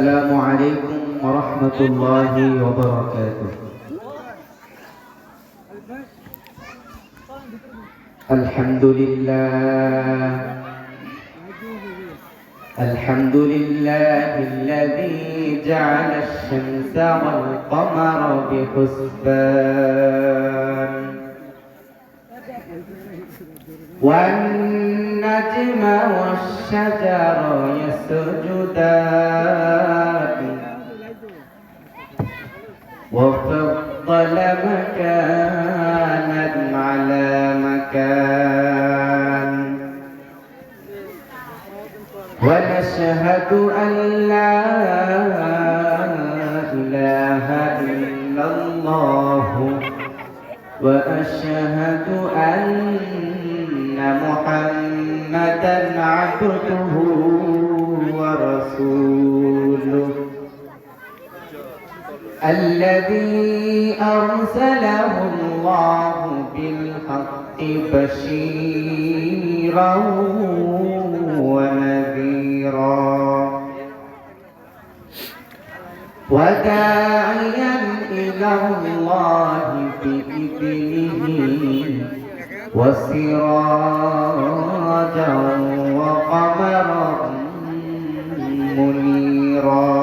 السلام عليكم ورحمة الله وبركاته. الحمد لله الحمد لله الذي جعل الشمس والقمر بحسبان والنجم والشجر يسجدان وفضل مكانا على مكان ونشهد أن لا إله إلا الله وأشهد أن محمدا عبده ورسوله الذي أرسله الله بالحق بشيرا ونذيرا وداعيا إلى الله بإذنه وسراجا وقمرا منيرا